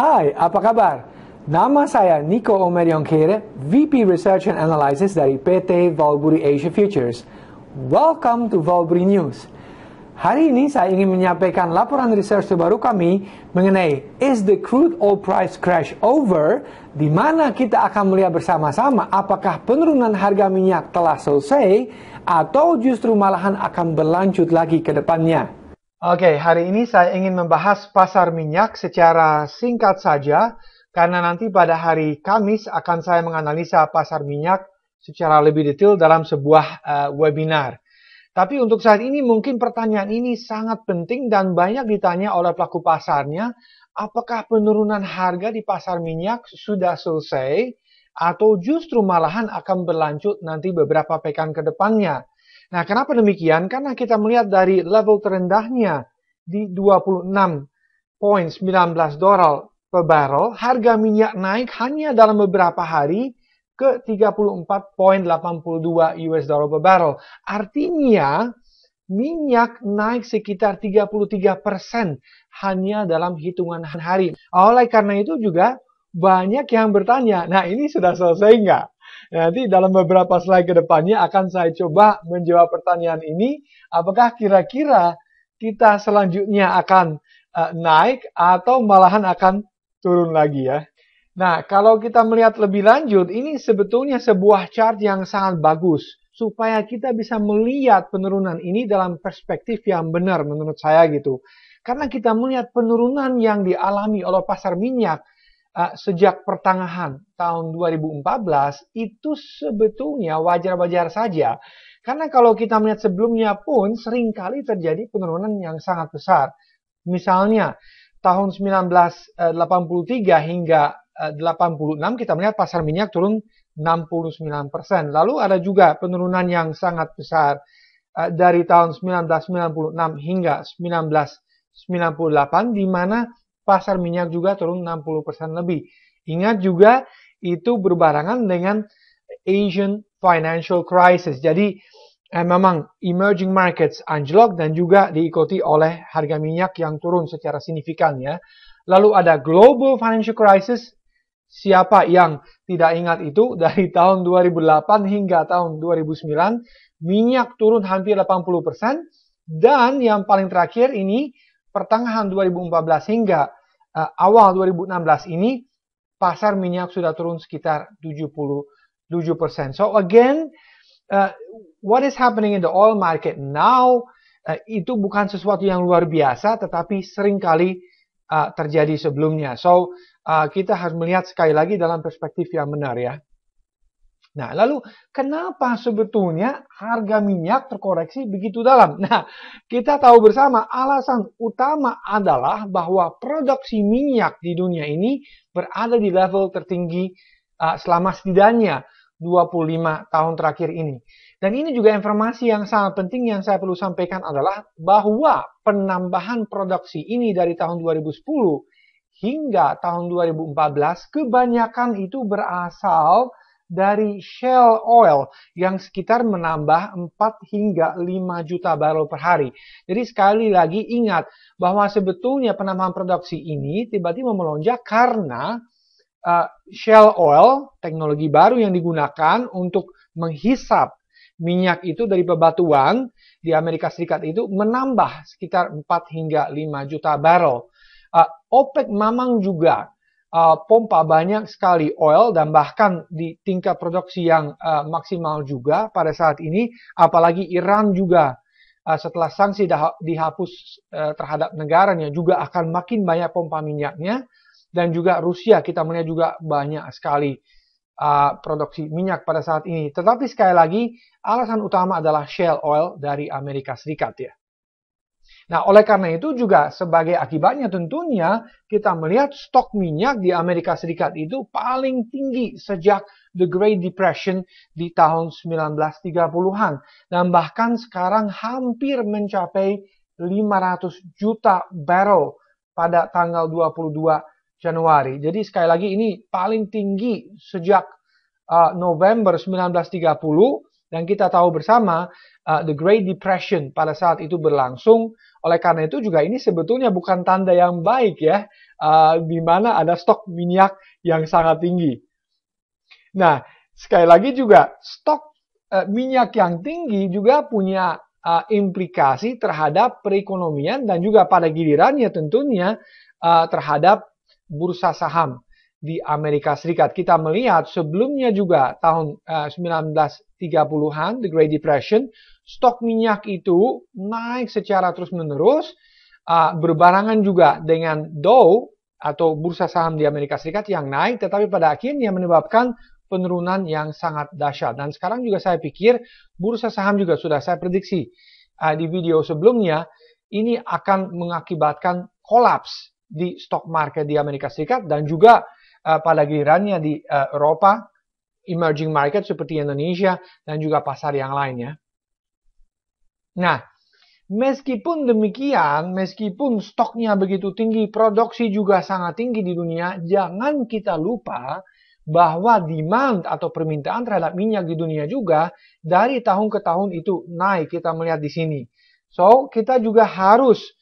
Hai, apa kabar? Nama saya Nico Omeriongkere, VP Research and Analysis dari PT Valburi Asia Futures. Welcome to Valburi News. Hari ini saya ingin menyampaikan laporan research terbaru kami mengenai Is the crude oil price crash over? Di mana kita akan melihat bersama-sama apakah penurunan harga minyak telah selesai atau justru malahan akan berlanjut lagi ke depannya. Oke, hari ini saya ingin membahas pasar minyak secara singkat saja, karena nanti pada hari Kamis akan saya menganalisa pasar minyak secara lebih detail dalam sebuah webinar. Tapi untuk saat ini mungkin pertanyaan ini sangat penting dan banyak ditanya oleh pelaku pasarnya, apakah penurunan harga di pasar minyak sudah selesai atau justru malahan akan berlanjut nanti beberapa pekan ke depannya. Nah, kenapa demikian? Karena kita melihat dari level terendahnya di 26.19 dolar per barrel, harga minyak naik hanya dalam beberapa hari ke 34.82 US dollar per barrel. Artinya, minyak naik sekitar 33% hanya dalam hitungan hari. Oleh karena itu juga banyak yang bertanya, nah ini sudah selesai nggak? Nanti dalam beberapa slide ke depannya akan saya coba menjawab pertanyaan ini. Apakah kira-kira kita selanjutnya akan naik atau malahan akan turun lagi ya? Nah, kalau kita melihat lebih lanjut, ini sebetulnya sebuah chart yang sangat bagus. Supaya kita bisa melihat penurunan ini dalam perspektif yang benar menurut saya gitu. Karena kita melihat penurunan yang dialami oleh pasar minyak sejak pertengahan tahun 2014 itu sebetulnya wajar-wajar saja. Karena kalau kita melihat sebelumnya pun seringkali terjadi penurunan yang sangat besar. Misalnya tahun 1983 hingga 86 kita melihat pasar minyak turun 69%. Lalu ada juga penurunan yang sangat besar dari tahun 1996 hingga 1998 di mana pasar minyak juga turun 60% lebih. Ingat juga itu berbarengan dengan Asian Financial Crisis. Jadi memang emerging markets anjlok dan juga diikuti oleh harga minyak yang turun secara signifikan ya. Lalu ada Global Financial Crisis. Siapa yang tidak ingat itu dari tahun 2008 hingga tahun 2009 minyak turun hampir 80% dan yang paling terakhir ini pertengahan 2014 hingga awal 2016 ini pasar minyak sudah turun sekitar 77%. So again, what is happening in the oil market now itu bukan sesuatu yang luar biasa, tetapi seringkali terjadi sebelumnya. So kita harus melihat sekali lagi dalam perspektif yang benar ya. Nah, lalu kenapa sebetulnya harga minyak terkoreksi begitu dalam? Nah, kita tahu bersama alasan utama adalah bahwa produksi minyak di dunia ini berada di level tertinggi selama setidaknya 25 tahun terakhir ini. Dan ini juga informasi yang sangat penting yang saya perlu sampaikan adalah bahwa penambahan produksi ini dari tahun 2010 hingga tahun 2014 kebanyakan itu berasal dari shale oil yang sekitar menambah 4 hingga 5 juta barrel per hari. Jadi sekali lagi ingat bahwa sebetulnya penambahan produksi ini tiba-tiba melonjak karena shale oil, teknologi baru yang digunakan untuk menghisap minyak itu dari bebatuan di Amerika Serikat itu menambah sekitar 4 hingga 5 juta barrel. OPEC memang juga pompa banyak sekali oil dan bahkan di tingkat produksi yang maksimal juga pada saat ini, apalagi Iran juga setelah sanksi dihapus terhadap negaranya juga akan makin banyak pompa minyaknya, dan juga Rusia kita melihat juga banyak sekali produksi minyak pada saat ini. Tetapi sekali lagi alasan utama adalah shale oil dari Amerika Serikat ya. Nah, oleh karena itu juga sebagai akibatnya tentunya kita melihat stok minyak di Amerika Serikat itu paling tinggi sejak The Great Depression di tahun 1930-an. Dan bahkan sekarang hampir mencapai 500 juta barrel pada tanggal 22 Januari. Jadi sekali lagi ini paling tinggi sejak November 1930 Dan kita tahu bersama the Great Depression pada saat itu berlangsung. Oleh karena itu juga ini sebetulnya bukan tanda yang baik ya, di mana ada stok minyak yang sangat tinggi. Nah, sekali lagi juga stok minyak yang tinggi juga punya implikasi terhadap perekonomian dan juga pada gilirannya tentunya terhadap bursa saham di Amerika Serikat. Kita melihat sebelumnya juga tahun 1930-an, the Great Depression, stok minyak itu naik secara terus-menerus, berbarengan juga dengan Dow atau bursa saham di Amerika Serikat yang naik, tetapi pada akhirnya menyebabkan penurunan yang sangat dahsyat. Dan sekarang juga saya pikir bursa saham juga sudah saya prediksi di video sebelumnya, ini akan mengakibatkan kolaps di stock market di Amerika Serikat dan juga pada gilirannya di Eropa, emerging market seperti Indonesia dan juga pasar yang lainnya. Nah, meskipun demikian, meskipun stoknya begitu tinggi, produksi juga sangat tinggi di dunia, jangan kita lupa bahwa demand atau permintaan terhadap minyak di dunia juga dari tahun ke tahun itu naik. Kita melihat di sini. So, kita juga harus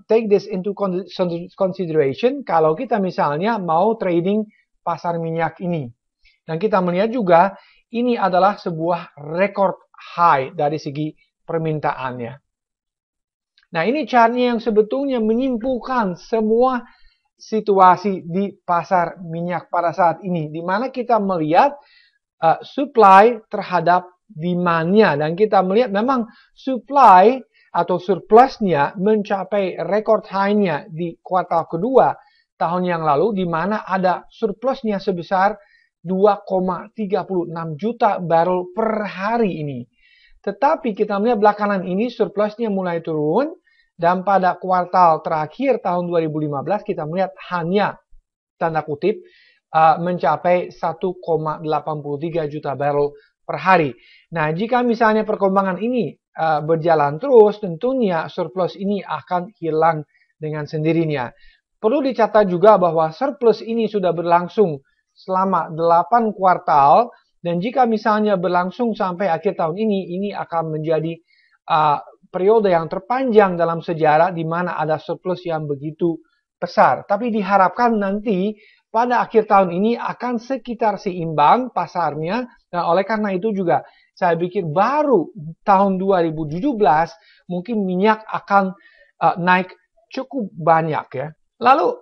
take this into consideration kalau kita misalnya mau trading pasar minyak ini. Dan kita melihat juga ini adalah sebuah record high dari segi permintaannya. Nah, ini chartnya yang sebetulnya menyimpulkan semua situasi di pasar minyak pada saat ini, di mana kita melihat supply terhadap demand-nya, dan kita melihat memang supply atau surplusnya mencapai record high-nya di kuartal kedua tahun yang lalu, di mana ada surplusnya sebesar 2,36 juta barrel per hari ini. Tetapi kita melihat belakangan ini surplusnya mulai turun, dan pada kuartal terakhir tahun 2015 kita melihat hanya tanda kutip mencapai 1,83 juta barrel per hari. Nah, jika misalnya perkembangan ini berjalan terus, tentunya surplus ini akan hilang dengan sendirinya. Perlu dicatat juga bahwa surplus ini sudah berlangsung selama 8 kuartal, dan jika misalnya berlangsung sampai akhir tahun ini akan menjadi periode yang terpanjang dalam sejarah di mana ada surplus yang begitu besar. Tapi diharapkan nanti pada akhir tahun ini akan sekitar seimbang pasarnya. Dan oleh karena itu juga saya pikir baru tahun 2017 mungkin minyak akan naik cukup banyak ya. Lalu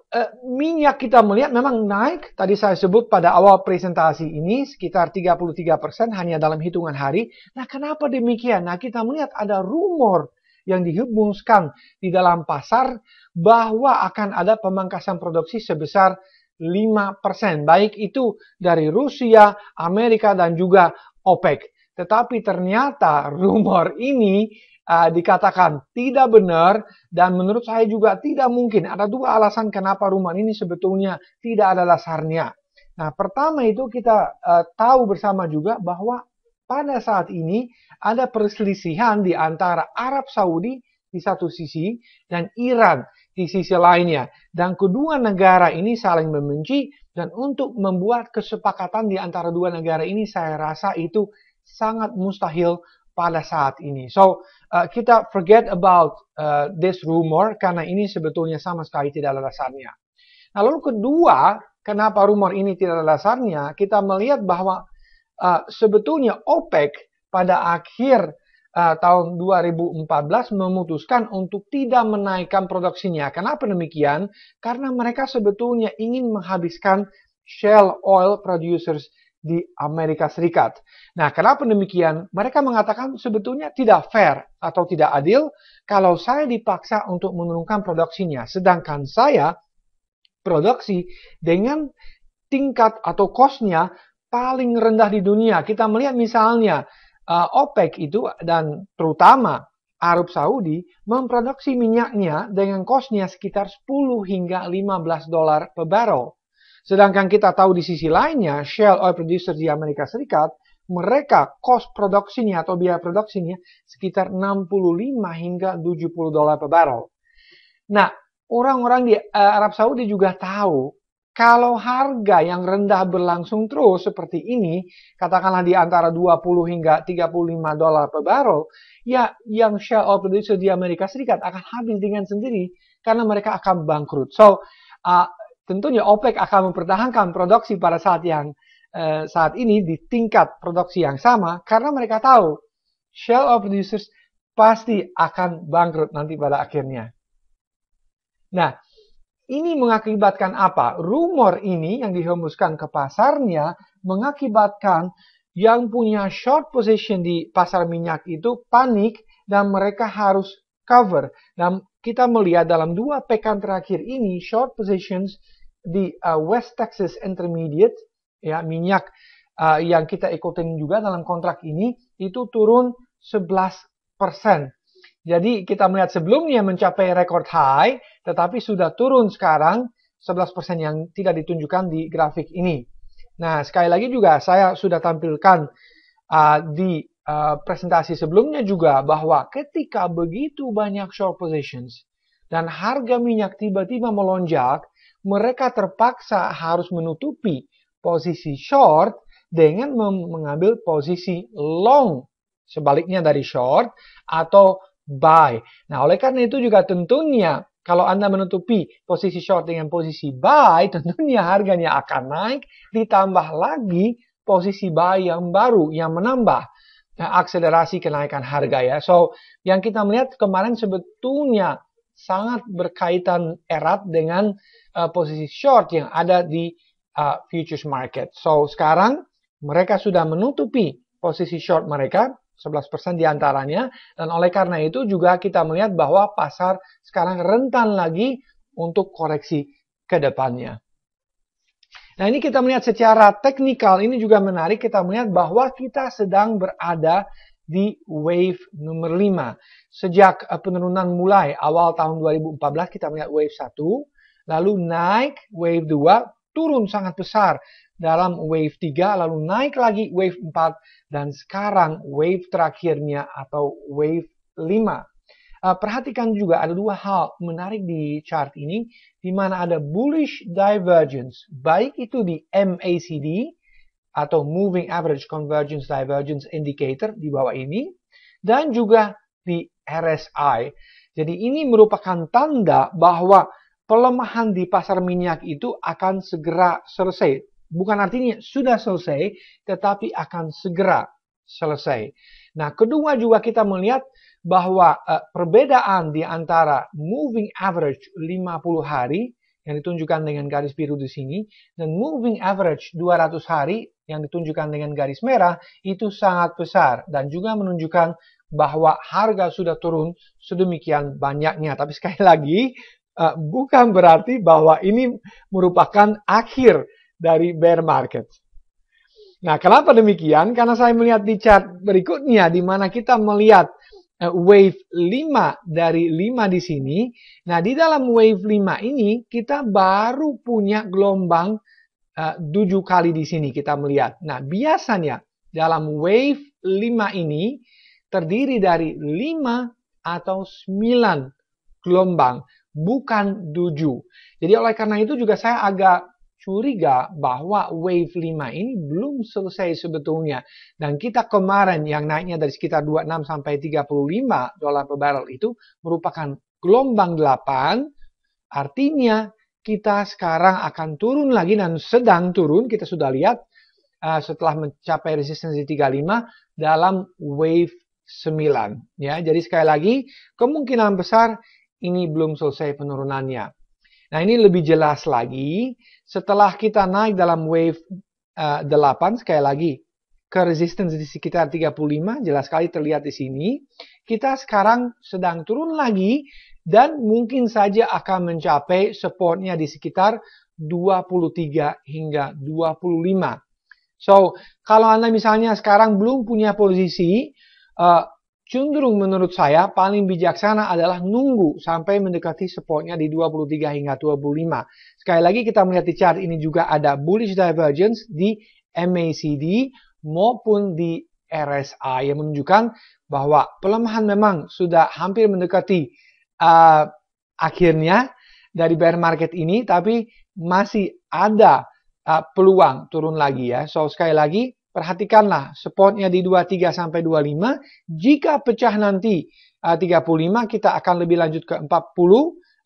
minyak kita melihat memang naik, tadi saya sebut pada awal presentasi ini sekitar 33% hanya dalam hitungan hari. Nah, kenapa demikian? Nah, kita melihat ada rumor yang dihembuskan di dalam pasar bahwa akan ada pemangkasan produksi sebesar 5%. Baik itu dari Rusia, Amerika, dan juga OPEC. Tetapi ternyata rumor ini dikatakan tidak benar, dan menurut saya juga tidak mungkin. Ada dua alasan kenapa rumor ini sebetulnya tidak ada dasarnya. Nah, pertama itu kita tahu bersama juga bahwa pada saat ini ada perselisihan di antara Arab Saudi di satu sisi dan Iran di sisi lainnya. Dan kedua negara ini saling membenci, dan untuk membuat kesepakatan di antara dua negara ini saya rasa itu sangat mustahil pada saat ini. So, kita forget about this rumor karena ini sebetulnya sama sekali tidak ada dasarnya. Nah, lalu kedua, kenapa rumor ini tidak ada dasarnya? Kita melihat bahwa sebetulnya OPEC pada akhir tahun 2014 memutuskan untuk tidak menaikkan produksinya. Kenapa demikian? Karena mereka sebetulnya ingin menghabiskan shale oil producers di Amerika Serikat. Nah, kenapa demikian? Mereka mengatakan sebetulnya tidak fair atau tidak adil kalau saya dipaksa untuk menurunkan produksinya, sedangkan saya produksi dengan tingkat atau cost-nya paling rendah di dunia. Kita melihat misalnya OPEC itu dan terutama Arab Saudi memproduksi minyaknya dengan cost-nya sekitar 10 hingga 15 dolar per barrel. Sedangkan kita tahu di sisi lainnya, shale oil producer di Amerika Serikat, mereka cost produksinya atau biaya produksinya sekitar 65 hingga 70 dolar per barrel. Nah, orang-orang di Arab Saudi juga tahu Kalau harga yang rendah berlangsung terus seperti ini, katakanlah di antara 20 hingga 35 dolar per barrel, ya yang share oil producer di Amerika Serikat akan habis dengan sendiri karena mereka akan bangkrut. So, tentunya OPEC akan mempertahankan produksi pada saat ini di tingkat produksi yang sama karena mereka tahu share oil producers pasti akan bangkrut nanti pada akhirnya. Nah, ini mengakibatkan apa? Rumor ini yang dihembuskan ke pasarnya mengakibatkan yang punya short position di pasar minyak itu panik dan mereka harus cover. Dan kita melihat dalam 2 pekan terakhir ini short positions di West Texas Intermediate, ya minyak yang kita ikutin juga dalam kontrak ini itu turun 11%. Jadi kita melihat sebelumnya mencapai record high, tetapi sudah turun sekarang 11% yang tidak ditunjukkan di grafik ini. Nah, sekali lagi juga saya sudah tampilkan di presentasi sebelumnya juga bahwa ketika begitu banyak short positions dan harga minyak tiba-tiba melonjak, mereka terpaksa harus menutupi posisi short dengan mengambil posisi long. Sebaliknya dari short atau buy. Nah, oleh karena itu juga tentunya kalau Anda menutupi posisi short dengan posisi buy, tentunya harganya akan naik, ditambah lagi posisi buy yang baru, yang menambah akselerasi kenaikan harga ya. So, yang kita melihat kemarin sebetulnya sangat berkaitan erat dengan posisi short yang ada di futures market. So, sekarang mereka sudah menutupi posisi short mereka, 11% diantaranya, dan oleh karena itu juga kita melihat bahwa pasar sekarang rentan lagi untuk koreksi ke depannya. Nah, ini kita melihat secara teknikal, ini juga menarik, kita melihat bahwa kita sedang berada di wave nomor 5. Sejak penurunan mulai awal tahun 2014 kita melihat wave 1, lalu naik wave 2, turun sangat besar dalam wave 3, lalu naik lagi wave 4, dan sekarang wave terakhirnya atau wave 5. Perhatikan juga ada 2 hal menarik di chart ini, di mana ada bullish divergence, baik itu di MACD atau Moving Average Convergence Divergence Indicator di bawah ini, dan juga di RSI. Jadi ini merupakan tanda bahwa pelemahan di pasar minyak itu akan segera selesai. Bukan artinya sudah selesai, tetapi akan segera selesai. Nah, kedua juga kita melihat bahwa perbedaan di antara moving average 50 hari yang ditunjukkan dengan garis biru di sini dan moving average 200 hari yang ditunjukkan dengan garis merah itu sangat besar dan juga menunjukkan bahwa harga sudah turun sedemikian banyaknya. Tapi sekali lagi bukan berarti bahwa ini merupakan akhir dari bear market. Nah, kenapa demikian? Karena saya melihat di chart berikutnya di mana kita melihat wave 5 dari 5 di sini. Nah, di dalam wave 5 ini kita baru punya gelombang 7 kali di sini kita melihat. Nah, biasanya dalam wave 5 ini terdiri dari 5 atau 9 gelombang, bukan 7. Jadi oleh karena itu juga saya agak curiga bahwa wave 5 ini belum selesai sebetulnya. Dan kita kemarin yang naiknya dari sekitar 26 sampai 35 dolar per barrel itu merupakan gelombang 8. Artinya kita sekarang akan turun lagi dan sedang turun. Kita sudah lihat setelah mencapai resistensi 35 dalam wave 9. Ya, jadi sekali lagi kemungkinan besar ini belum selesai penurunannya. Nah, ini lebih jelas lagi setelah kita naik dalam wave 8, sekali lagi ke resistance di sekitar 35, jelas sekali terlihat di sini. Kita sekarang sedang turun lagi dan mungkin saja akan mencapai supportnya di sekitar 23 hingga 25. So, kalau Anda misalnya sekarang belum punya posisi, cenderung menurut saya paling bijaksana adalah nunggu sampai mendekati supportnya di 23 hingga 25. Sekali lagi kita melihat di chart ini juga ada bullish divergence di MACD maupun di RSI yang menunjukkan bahwa pelemahan memang sudah hampir mendekati akhirnya dari bear market ini, tapi masih ada peluang turun lagi ya. So sekali lagi perhatikanlah supportnya di 23 sampai 25. Jika pecah nanti 35, kita akan lebih lanjut ke 40,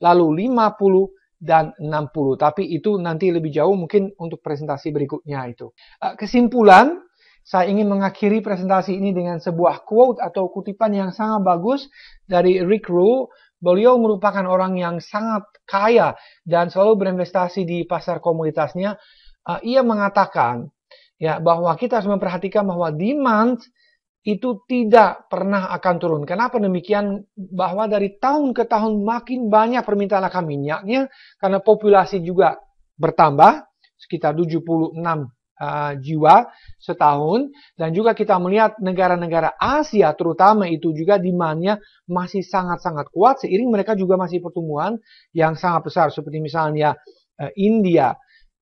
lalu 50 dan 60. Tapi itu nanti lebih jauh mungkin untuk presentasi berikutnya itu. Kesimpulan, saya ingin mengakhiri presentasi ini dengan sebuah quote atau kutipan yang sangat bagus dari Rick Rule. Beliau merupakan orang yang sangat kaya dan selalu berinvestasi di pasar komoditasnya. Ia mengatakan ya bahwa kita harus memperhatikan bahwa demand itu tidak pernah akan turun. Kenapa demikian? Bahwa dari tahun ke tahun makin banyak permintaan akan minyaknya karena populasi juga bertambah sekitar 76 jiwa setahun, dan juga kita melihat negara-negara Asia terutama itu juga demand-nya masih sangat-sangat kuat seiring mereka juga masih pertumbuhan yang sangat besar seperti misalnya India,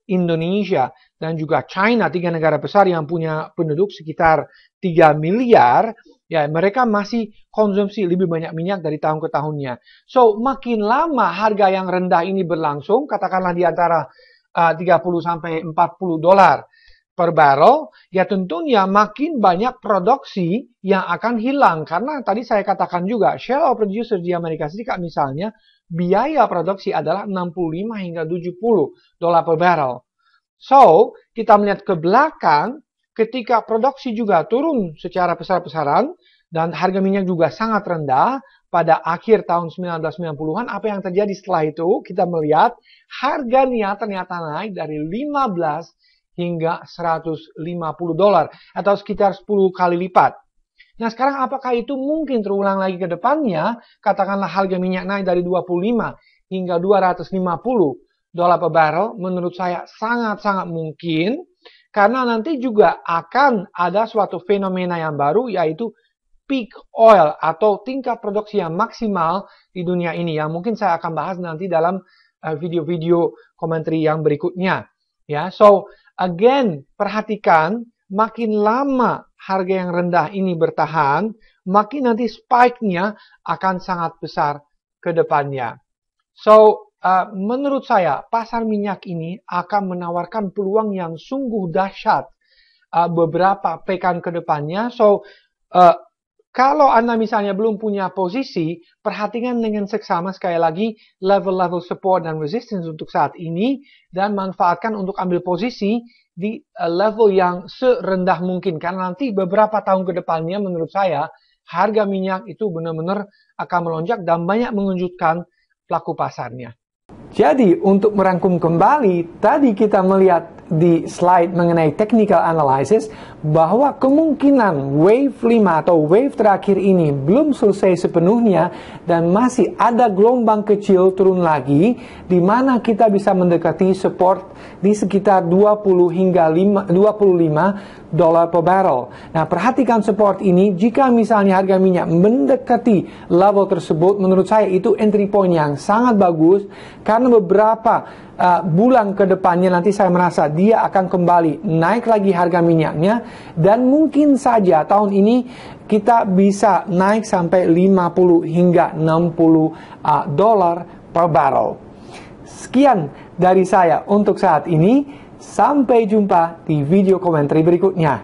Indonesia, dan juga China, 3 negara besar yang punya penduduk sekitar 3 miliar, ya mereka masih konsumsi lebih banyak minyak dari tahun ke tahunnya. So, makin lama harga yang rendah ini berlangsung, katakanlah di antara 30 sampai 40 dolar per barrel, ya tentunya makin banyak produksi yang akan hilang. Karena tadi saya katakan juga, share of producers di Amerika Serikat misalnya, biaya produksi adalah 65 hingga 70 dolar per barrel. So, kita melihat ke belakang, ketika produksi juga turun secara besar-besaran, dan harga minyak juga sangat rendah, pada akhir tahun 1990-an, apa yang terjadi setelah itu? Kita melihat harganya ternyata naik dari 15 hingga 150 dolar atau sekitar 10 kali lipat. Nah sekarang apakah itu mungkin terulang lagi ke depannya? Katakanlah harga minyak naik dari 25 hingga 250 dolar per barrel. Menurut saya sangat-sangat mungkin. Karena nanti juga akan ada suatu fenomena yang baru yaitu peak oil atau tingkat produksi yang maksimal di dunia ini. Yang mungkin saya akan bahas nanti dalam video-video komentari yang berikutnya. Ya, so again, perhatikan makin lama harga yang rendah ini bertahan, makin nanti spike-nya akan sangat besar ke depannya. So, menurut saya pasar minyak ini akan menawarkan peluang yang sungguh dahsyat beberapa pekan ke depannya. So, kalau Anda misalnya belum punya posisi, perhatikan dengan seksama sekali lagi level-level support dan resistance untuk saat ini dan manfaatkan untuk ambil posisi di level yang serendah mungkin. Karena nanti beberapa tahun ke depannya menurut saya harga minyak itu benar-benar akan melonjak dan banyak mengejutkan pelaku pasarnya. Jadi untuk merangkum kembali, tadi kita melihat di slide mengenai technical analysis bahwa kemungkinan wave 5 atau wave terakhir ini belum selesai sepenuhnya dan masih ada gelombang kecil turun lagi di mana kita bisa mendekati support di sekitar 20 hingga 25 dolar per barrel. Nah, perhatikan support ini, jika misalnya harga minyak mendekati level tersebut, menurut saya itu entry point yang sangat bagus karena beberapa bulan ke depannya nanti saya merasa dia akan kembali naik lagi harga minyaknya dan mungkin saja tahun ini kita bisa naik sampai 50 hingga 60 dolar per barrel. Sekian dari saya untuk saat ini. Sampai jumpa di video komentari berikutnya.